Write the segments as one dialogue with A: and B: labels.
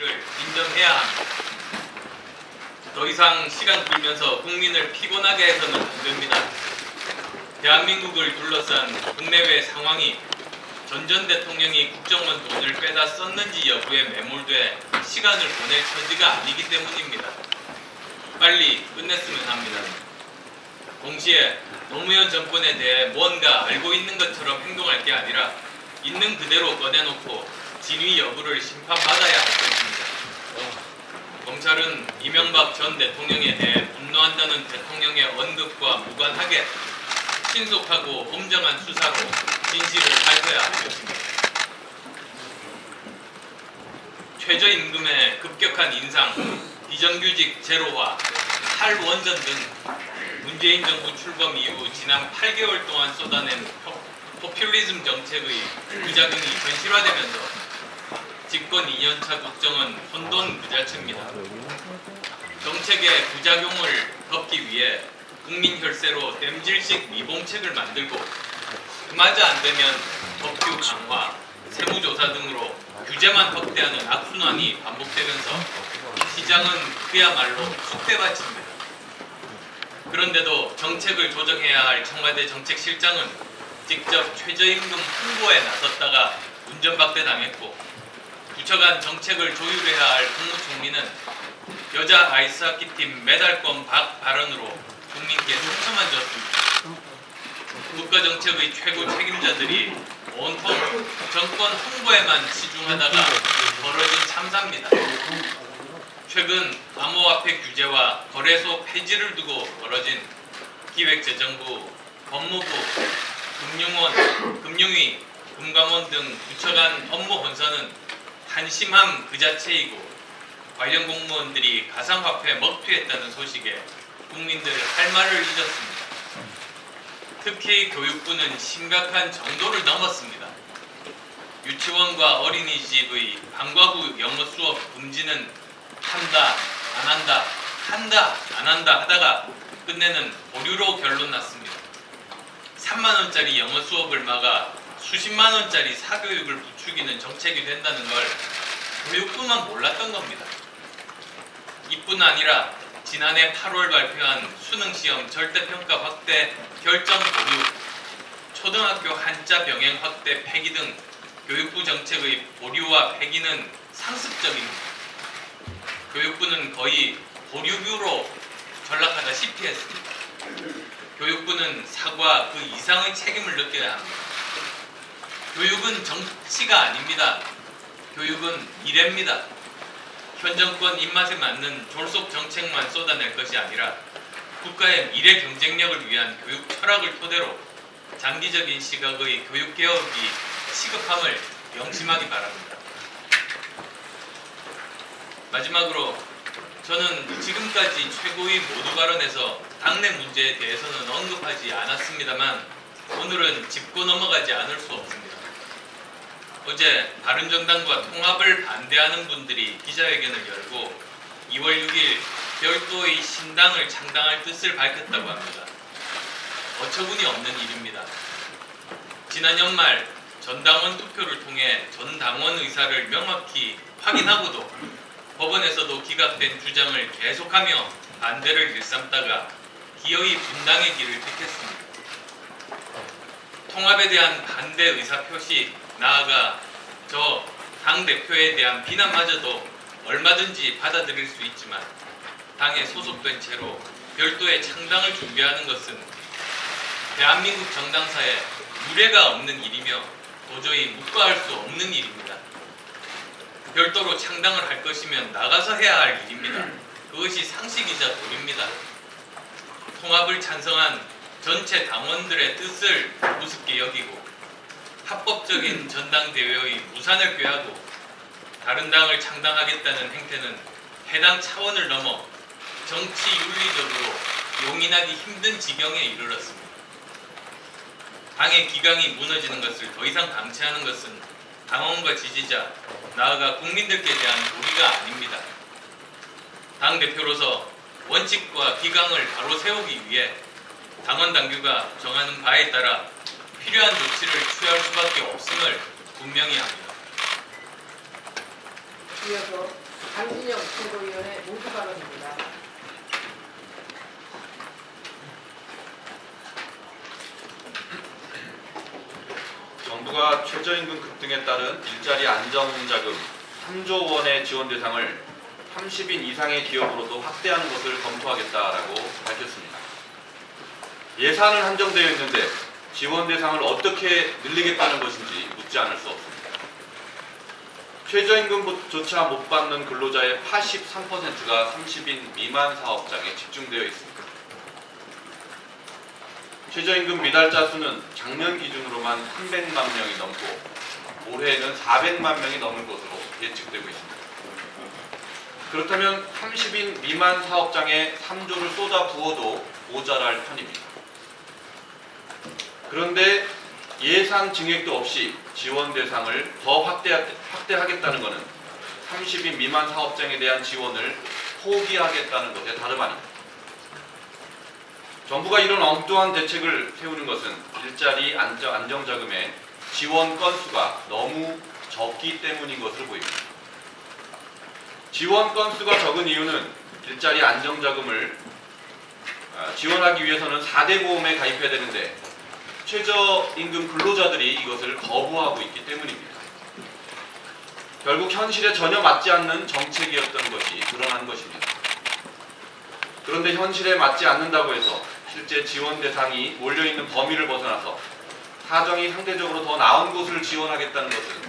A: 사실을 인정해야 합니다. 더 이상 시간 끌면서 국민을 피곤하게 해서는 안 됩니다. 대한민국을 둘러싼 국내외 상황이 전 대통령이 국정원 돈을 빼다 썼는지 여부에 매몰돼 시간을 보낼 처지가 아니기 때문입니다. 빨리 끝냈으면 합니다. 동시에 노무현 정권에 대해 뭔가 알고 있는 것처럼 행동할 게 아니라 있는 그대로 꺼내놓고 진위 여부를 심판받아야 할 것입니다. 검찰은 이명박 전 대통령에 대해 분노한다는 대통령의 언급과 무관하게 신속하고 엄정한 수사로 진실을 밝혀야 할 것입니다. 최저임금의 급격한 인상, 비정규직 제로화, 탈원전 등 문재인 정부 출범 이후 지난 8개월 동안 쏟아낸 포퓰리즘 정책의 부작용이 현실화되면서 집권 2년차 국정은 혼돈 부자체입니다. 정책의 부작용을 덮기 위해 국민 혈세로 땜질식 미봉책을 만들고 그마저 안되면 법규 강화, 세무조사 등으로 규제만 확대하는 악순환이 반복되면서 시장은 그야말로 쑥대밭입니다. 그런데도 정책을 조정해야 할 청와대 정책실장은 직접 최저임금 홍보에 나섰다가 운전박대 당했고, 부처 간 정책을 조율해야 할 국무총리는 여자 아이스하키팀 메달권 발언으로 국민께 상처만 줬습니다. 국가정책의 최고 책임자들이 온통 정권 홍보에만 치중하다가 벌어진 참사입니다. 최근 암호화폐 규제와 거래소 폐지를 두고 벌어진 기획재정부, 법무부, 금융원, 금융위, 금감원 등 부처 간 업무 혼선은 한심함 그 자체이고, 관련 공무원들이 가상화폐 먹튀했다는 소식에 국민들 할 말을 잊었습니다. 특히 교육부는 심각한 정도를 넘었습니다. 유치원과 어린이집의 방과 후 영어 수업 금지는 한다, 안 한다, 한다, 안 한다 하다가 끝내는 보류로 결론 났습니다. 3만원짜리 영어 수업을 막아 수십만원짜리 사교육을 부추기는 정책이 된다는 걸 교육부만 몰랐던 겁니다. 이뿐 아니라 지난해 8월 발표한 수능시험 절대평가 확대 결정 보류, 초등학교 한자 병행 확대 폐기 등 교육부 정책의 보류와 폐기는 상습적입니다. 교육부는 거의 보류뷰로 전락하다시피 했습니다. 교육부는 사과 그 이상의 책임을 느껴야 합니다. 교육은 정치가 아닙니다. 교육은 미래입니다. 현 정권 입맛에 맞는 졸속 정책만 쏟아낼 것이 아니라 국가의 미래 경쟁력을 위한 교육 철학을 토대로 장기적인 시각의 교육 개혁이 시급함을 명심하기 바랍니다. 마지막으로 저는 지금까지 최고위 모두 발언에서 당내 문제에 대해서는 언급하지 않았습니다만 오늘은 짚고 넘어가지 않을 수 없습니다. 어제 바른정당과 통합을 반대하는 분들이 기자회견을 열고 2월 6일 별도의 신당을 창당할 뜻을 밝혔다고 합니다. 어처구니 없는 일입니다. 지난 연말 전당원 투표를 통해 전 당원 의사를 명확히 확인하고도 법원에서도 기각된 주장을 계속하며 반대를 일삼다가 기어이 분당의 길을 택했습니다. 통합에 대한 반대 의사표시, 나아가 저 당대표에 대한 비난마저도 얼마든지 받아들일 수 있지만 당에 소속된 채로 별도의 창당을 준비하는 것은 대한민국 정당사에 유례가 없는 일이며 도저히 묵과할 수 없는 일입니다. 별도로 창당을 할 것이면 나가서 해야 할 일입니다. 그것이 상식이자 도리입니다. 통합을 찬성한 전체 당원들의 뜻을 우습게 여기고 합법적인 전당대회의 무산을 꾀하고 다른 당을 창당하겠다는 행태는 해당 차원을 넘어 정치 윤리적으로 용인하기 힘든 지경에 이르렀습니다. 당의 기강이 무너지는 것을 더 이상 방치하는 것은 당원과 지지자, 나아가 국민들께 대한 도리가 아닙니다. 당대표로서 원칙과 기강을 바로 세우기 위해 당원 당규가 정하는 바에 따라 필요한 조치를 취할 수밖에 없음을 분명히 합니다.
B: 이어서 강진영 최고위원의 모두 발언입니다.
C: 정부가 최저임금 급등에 따른 일자리 안정자금 3조 원의 지원 대상을 30인 이상의 기업으로도 확대하는 것을 검토하겠다라고 밝혔습니다. 예산은 한정되어 있는데 지원 대상을 어떻게 늘리겠다는 것인지 묻지 않을 수 없습니다. 최저임금조차 못 받는 근로자의 83%가 30인 미만 사업장에 집중되어 있습니다. 최저임금 미달자 수는 작년 기준으로만 300만 명이 넘고 올해에는 400만 명이 넘을 것으로 예측되고 있습니다. 그렇다면 30인 미만 사업장에 3조를 쏟아 부어도 모자랄 편입니다. 그런데 예산 증액도 없이 지원 대상을 더 확대하겠다는 것은 30인 미만 사업장에 대한 지원을 포기하겠다는 것에 다름 아닙니다. 정부가 이런 엉뚱한 대책을 세우는 것은 일자리 안정자금의 지원 건수가 너무 적기 때문인 것으로 보입니다. 지원 건수가 적은 이유는 일자리 안정자금을 지원하기 위해서는 4대 보험에 가입해야 되는데 최저임금 근로자들이 이것을 거부하고 있기 때문입니다. 결국 현실에 전혀 맞지 않는 정책이었던 것이 드러난 것입니다. 그런데 현실에 맞지 않는다고 해서 실제 지원 대상이 몰려있는 범위를 벗어나서 사정이 상대적으로 더 나은 곳을 지원하겠다는 것은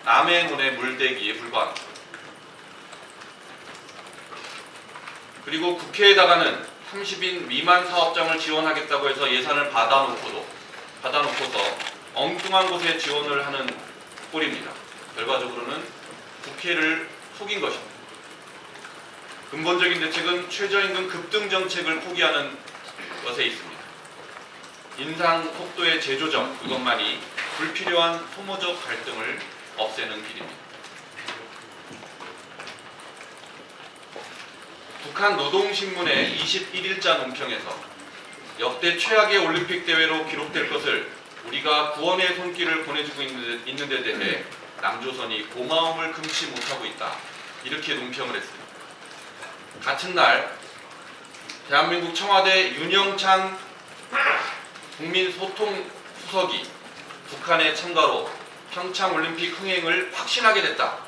C: 남의 눈에 물대기에 불과합니다. 그리고 국회에다가는 30인 미만 사업장을 지원하겠다고 해서 예산을 받아놓고서 엉뚱한 곳에 지원을 하는 꼴입니다. 결과적으로는 국회를 속인 것입니다. 근본적인 대책은 최저임금 급등 정책을 포기하는 것에 있습니다. 인상 속도의 재조정, 그것만이 불필요한 소모적 갈등을 없애는 길입니다. 북한 노동신문의 21일자 논평에서 역대 최악의 올림픽 대회로 기록될 것을 우리가 구원의 손길을 보내주고 있는 데 대해 남조선이 고마움을 금치 못하고 있다. 이렇게 논평을 했습니다. 같은 날 대한민국 청와대 윤영찬 국민소통수석이 북한의 참가로 평창올림픽 흥행을 확신하게 됐다.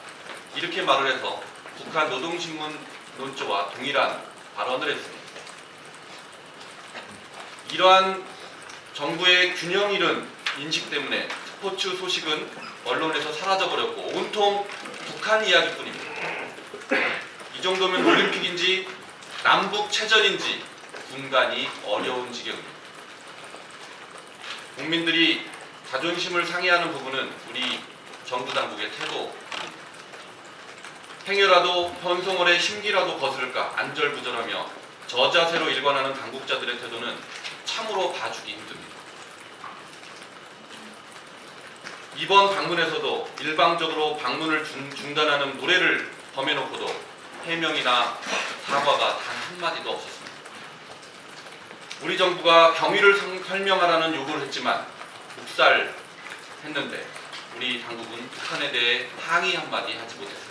C: 이렇게 말을 해서 북한 노동신문 논조와 동일한 발언을 했습니다. 이러한 정부의 균형 잃은 인식 때문에 스포츠 소식은 언론에서 사라져버렸고 온통 북한 이야기뿐입니다. 이 정도면 올림픽인지 남북체전인지 분간이 어려운 지경입니다. 국민들이 자존심을 상해하는 부분은 우리 정부 당국의 태도입니다. 행여라도 현송월의 심기라도 거스를까 안절부절하며 저자세로 일관하는 당국자들의 태도는 참으로 봐주기 힘듭니다. 이번 방문에서도 일방적으로 방문을 중단하는 무례를 범해놓고도 해명이나 사과가 단 한마디도 없었습니다. 우리 정부가 경위를 설명하라는 요구를 했지만 묵살했는데 우리 당국은 북한에 대해 항의 한마디 하지 못했습니다.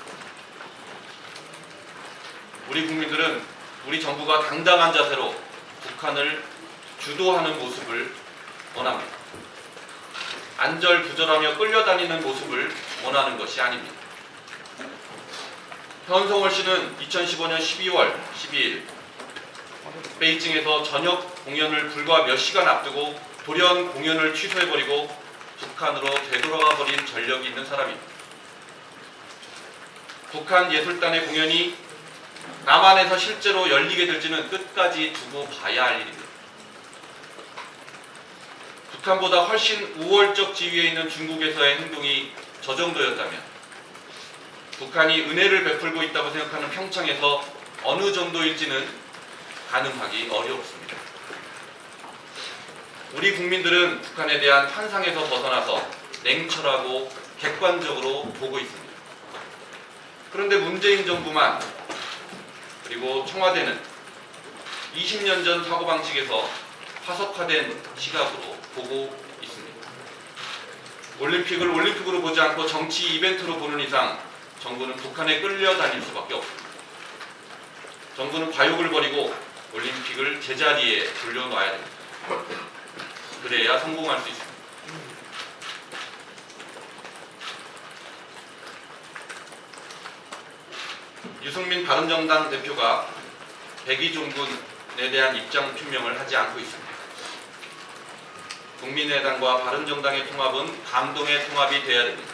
C: 우리 국민들은 우리 정부가 당당한 자세로 북한을 주도하는 모습을 원합니다. 안절부절하며 끌려다니는 모습을 원하는 것이 아닙니다. 현송월 씨는 2015년 12월 12일 베이징에서 저녁 공연을 불과 몇 시간 앞두고 돌연 공연을 취소해버리고 북한으로 되돌아가 버린 전력이 있는 사람입니다. 북한 예술단의 공연이 남한에서 실제로 열리게 될지는 끝까지 두고 봐야 할 일입니다. 북한보다 훨씬 우월적 지위에 있는 중국에서의 행동이 저 정도였다면 북한이 은혜를 베풀고 있다고 생각하는 평창에서 어느 정도일지는 가늠하기 어렵습니다. 우리 국민들은 북한에 대한 환상에서 벗어나서 냉철하고 객관적으로 보고 있습니다. 그런데 문재인 정부만 그리고 청와대는 20년 전 사고방식에서 화석화된 시각으로 보고 있습니다. 올림픽을 올림픽으로 보지 않고 정치 이벤트로 보는 이상 정부는 북한에 끌려다닐 수밖에 없습니다. 정부는 과욕을 버리고 올림픽을 제자리에 돌려놔야 됩니다. 그래야 성공할 수 있습니다. 유승민 바른정당 대표가 백의종군에 대한 입장 표명을 하지 않고 있습니다. 국민의당과 바른정당의 통합은 감동의 통합이 되어야 됩니다.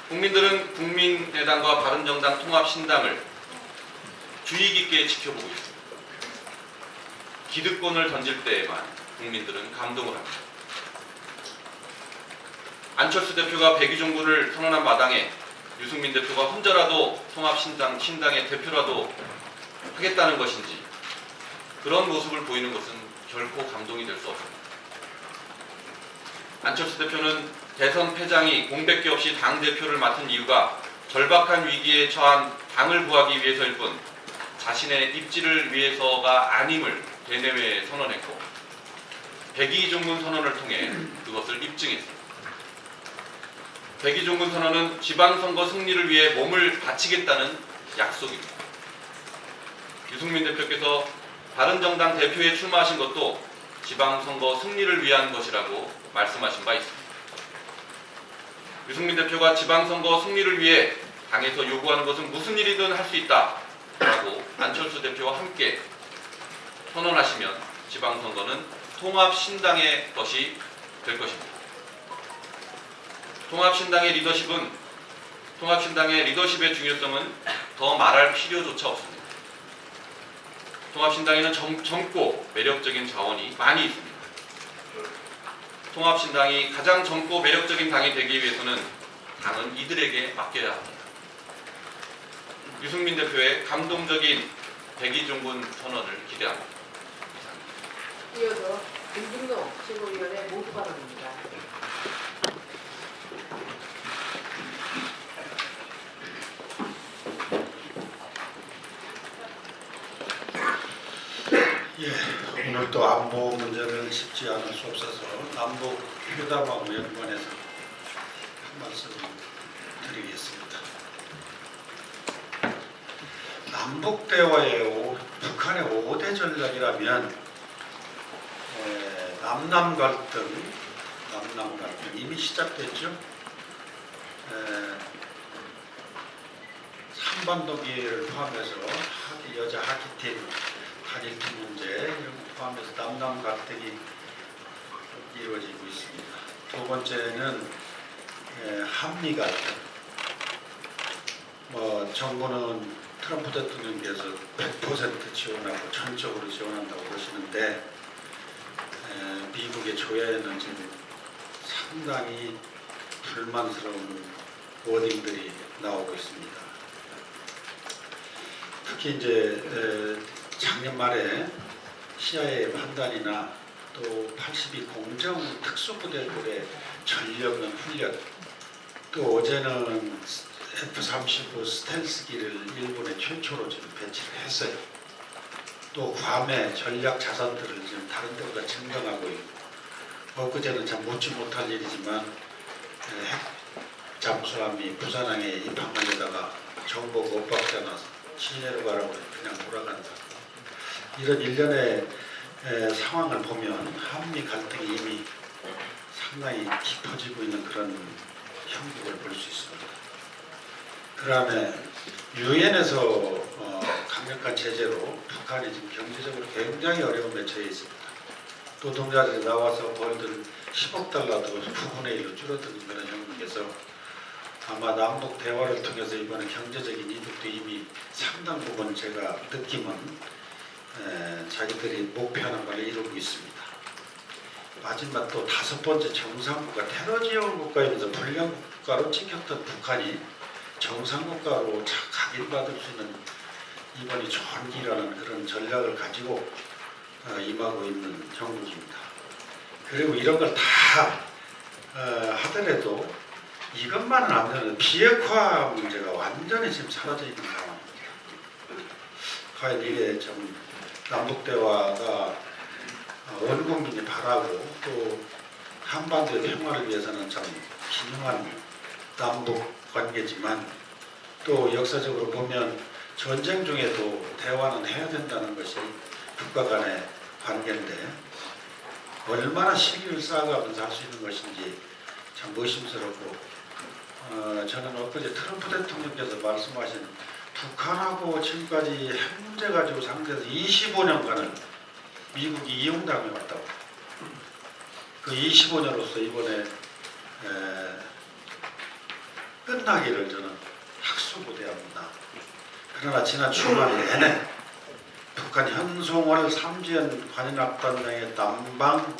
C: 국민들은 국민의당과 바른정당 통합신당을 주의 깊게 지켜보고 있습니다. 기득권을 던질 때에만 국민들은 감동을 합니다. 안철수 대표가 백의종군을 선언한 마당에 유승민 대표가 혼자라도 통합신당의 대표라도 하겠다는 것인지 그런 모습을 보이는 것은 결코 감동이 될 수 없습니다. 안철수 대표는 대선 패장이 공백기 없이 당대표를 맡은 이유가 절박한 위기에 처한 당을 구하기 위해서일 뿐 자신의 입지를 위해서가 아님을 대내외에 선언했고 백의종군 선언을 통해 그것을 입증했습니다. 백의종군 선언은 지방선거 승리를 위해 몸을 바치겠다는 약속입니다. 유승민 대표께서 바른정당 대표에 출마하신 것도 지방선거 승리를 위한 것이라고 말씀하신 바 있습니다. 유승민 대표가 지방선거 승리를 위해 당에서 요구하는 것은 무슨 일이든 할 수 있다 라고 안철수 대표와 함께 선언하시면 지방선거는 통합신당의 것이 될 것입니다. 통합신당의 리더십의 중요성은 더 말할 필요조차 없습니다. 통합신당에는 젊고 매력적인 자원이 많이 있습니다. 통합신당이 가장 젊고 매력적인 당이 되기 위해서는 당은 이들에게 맡겨야 합니다. 유승민 대표의 감동적인 백의종군 선언을 기대합니다.
B: 이어서 김진동 최고위원의 모두 발언입니다.
D: 예, 오늘도 안보 문제를 짚지 않을 수 없어서 남북 회담하고 연관해서 한 말씀 드리겠습니다. 남북 대화의 북한의 5대 전략이라면 남남 갈등 이미 시작됐죠. 한반도 기회를 포함해서 여자 하키팀 단일팀 문제 이런 거 포함해서 남남 갈등이 이루어지고 있습니다. 두 번째는 한미 갈등. 정부는 트럼프 대통령께서 100% 지원하고 전적으로 지원한다고 그러시는데 미국의 조야에는 지금 상당히 불만스러운 워딩들이 나오고 있습니다. 특히 이제 작년 말에 CIA 판단이나 또 82 공정 특수부대들의 전력은 훈련, 또 어제는 F-35 스텔스기를 일본에 최초로 지금 배치를 했어요. 또 괌의 전략 자산들을 지금 다른 데보다 증강하고 있고, 엊그제는 참 묻지 못할 일이지만 핵 잠수함이 부산항에 입항하려다가 정보가 엇박자나 시내로 가라고 그냥 돌아간다. 이런 일련의 상황을 보면 한미 갈등이 이미 상당히 깊어지고 있는 그런 형국을 볼 수 있습니다. 그 다음에 유엔에서 강력한 제재로 북한이 지금 경제적으로 굉장히 어려움에 처해 있습니다. 노동자들이 나와서 벌들 10억 달러도 9분의 1로 줄어드는 그런 형국에서 아마 남북 대화를 통해서 이번에 경제적인 이득도 이미 상당 부분 제가 느낌은 자기들이 목표하는 걸 이루고 있습니다. 마지막 또 다섯 번째 정상국가 테러 지원 국가이면서 불량 국가로 찍혔던 북한이 정상국가로 각인받을 수 있는 이번이 좋은 기라는 그런 전략을 가지고 임하고 있는 형국입니다. 그리고 이런 걸 다 하더라도 이것만은 안 되는 비핵화 문제가 완전히 지금 사라져 있는 상황입니다. 과연 이게 좀 남북 대화가 온 국민이 바라고 또 한반도의 평화를 위해서는 참 균형한 남북 관계지만 또 역사적으로 보면 전쟁 중에도 대화는 해야 된다는 것이 국가 간의 관계인데 얼마나 시기를 쌓아가면서 할 수 있는 것인지 참 의심스럽고 저는 엊그제 트럼프 대통령께서 말씀하신 북한하고 지금까지 핵 문제 가지고 상대해서 25년간을 미국이 이용당해 왔다고. 그 25년으로서 이번에 끝나기를 저는 학수고대합니다. 그러나 지난 주말 내내 북한 현송월 삼지연 관현악단장의 남방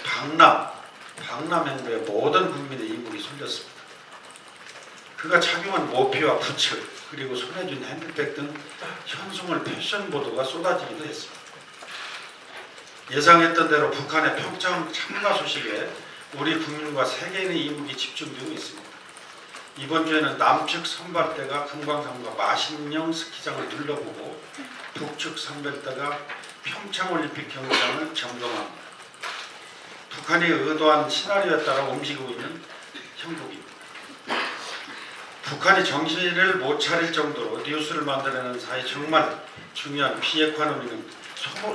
D: 방남 행도에 모든 국민의 이목이 쏠렸습니다. 그가 착용한 모피와 부츠 그리고 손에 쥔 핸드백 등 현송월 패션 보도가 쏟아지기도 했습니다. 예상했던 대로 북한의 평창 참가 소식에 우리 국민과 세계인의 이목이 집중되고 있습니다. 이번 주에는 남측 선발대가 금강산과 마신령 스키장을 둘러보고 북측 선발대가 평창올림픽 경기장을 점검합니다. 북한이 의도한 시나리오에 따라 움직이고 있는 형국입니다. 북한이 정신을 못 차릴 정도로 뉴스를 만들어내는 사이 정말 중요한 비핵화 논의는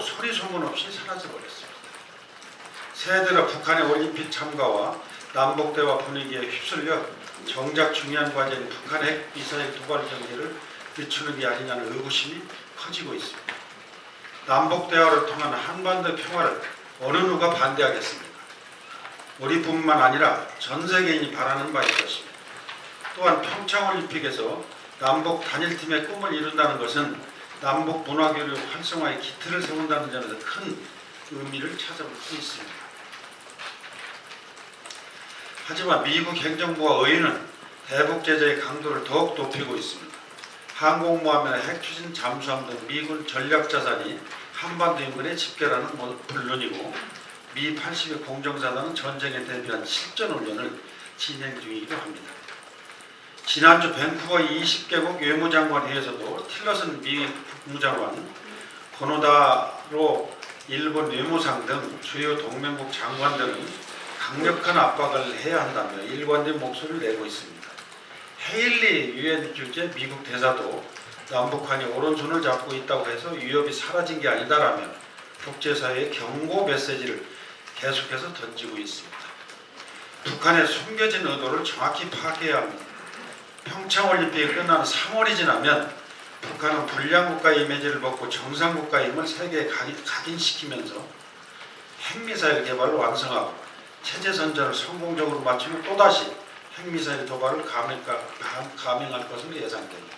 D: 소리 소문 없이 사라져버렸습니다. 새해 들어 북한의 올림픽 참가와 남북대화 분위기에 휩쓸려 정작 중요한 과제인 북한의 핵 미사일 도발 경기를 늦추는 게 아니냐는 의구심이 커지고 있습니다. 남북대화를 통한 한반도 평화를 어느 누가 반대하겠습니까? 우리뿐만 아니라 전 세계인이 바라는 바일 것입니다. 또한 평창올림픽에서 남북 단일팀의 꿈을 이룬다는 것은 남북 문화교류 활성화의 기틀을 세운다는 점에서 큰 의미를 찾아볼 수 있습니다. 하지만 미국 행정부와 의회는 대북 제재의 강도를 더욱 높이고 있습니다. 항공모함이나 핵추진 잠수함 등 미군 전략자산이 한반도 인근에 집결하는 것은 물론이고 미 80의 공정사단은 전쟁에 대비한 실전훈련을 진행 중이기도 합니다. 지난주 밴쿠버 20개국 외무장관 회의에서도 틸러슨 미 국무장관, 고노다로 일본 외무상 등 주요 동맹국 장관들은 강력한 압박을 해야 한다며 일관된 목소리를 내고 있습니다. 헤일리 유엔 주재 미국 대사도 남북한이 오른손을 잡고 있다고 해서 위협이 사라진 게 아니다라며 국제사회에 경고 메시지를 계속해서 던지고 있습니다. 북한의 숨겨진 의도를 정확히 파악해야 합니다. 평창올림픽이 끝나는 3월이 지나면 북한은 불량국가의 이미지를 벗고 정상국가의 힘을 세계에 각인시키면서 핵미사일 개발을 완성하고 체제선전을 성공적으로 마치고 또다시 핵미사일 도발을 감행할 것으로 예상됩니다.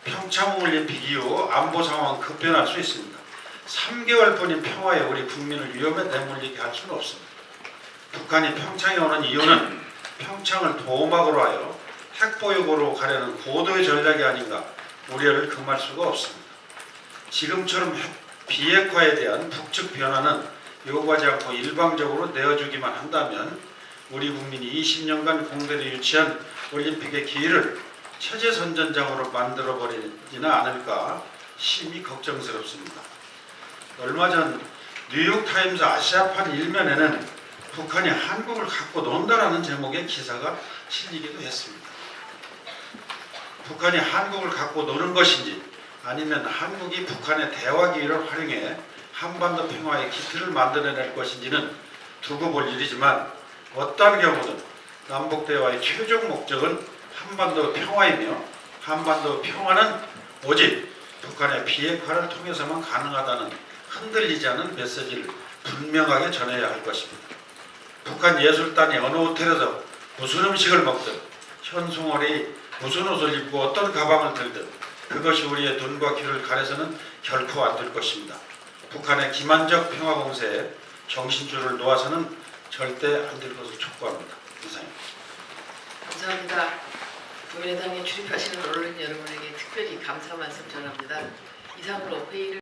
D: 평창올림픽 이후 안보 상황은 급변할 수 있습니다. 3개월뿐인 평화에 우리 국민을 위험에 내몰리게 할 수는 없습니다. 북한이 평창에 오는 이유는 평창을 도막으로 하여 핵보유고로 가려는 고도의 전략이 아닌가 우려를 금할 수가 없습니다. 지금처럼 비핵화에 대한 북측 변화는 요구하지 않고 일방적으로 내어주기만 한다면 우리 국민이 20년간 공대로 유치한 올림픽의 기회를 체제선전장으로 만들어버리지는 않을까 심히 걱정스럽습니다. 얼마 전 뉴욕타임스 아시아판 일면에는 북한이 한국을 갖고 논다라는 제목의 기사가 실리기도 했습니다. 북한이 한국을 갖고 노는 것인지 아니면 한국이 북한의 대화 기회를 활용해 한반도 평화의 기틀을 만들어낼 것인지는 두고 볼 일이지만 어떠한 경우든 남북 대화의 최종 목적은 한반도 평화이며 한반도 평화는 오직 북한의 비핵화를 통해서만 가능하다는 흔들리지 않은 메시지를 분명하게 전해야 할 것입니다. 북한 예술단이 어느 호텔에서 무슨 음식을 먹든 현송월이 무슨 옷을 입고 어떤 가방을 들든 그것이 우리의 눈과 귀를 가려서는 결코 안 될 것입니다. 북한의 기만적 평화 공세에 정신줄을 놓아서는 절대 안 될 것을 촉구합니다. 이상입니다.
B: 감사합니다. 국민의당에 출입하시는 언론 여러분에게 특별히 감사 말씀 전합니다. 이상으로 회의를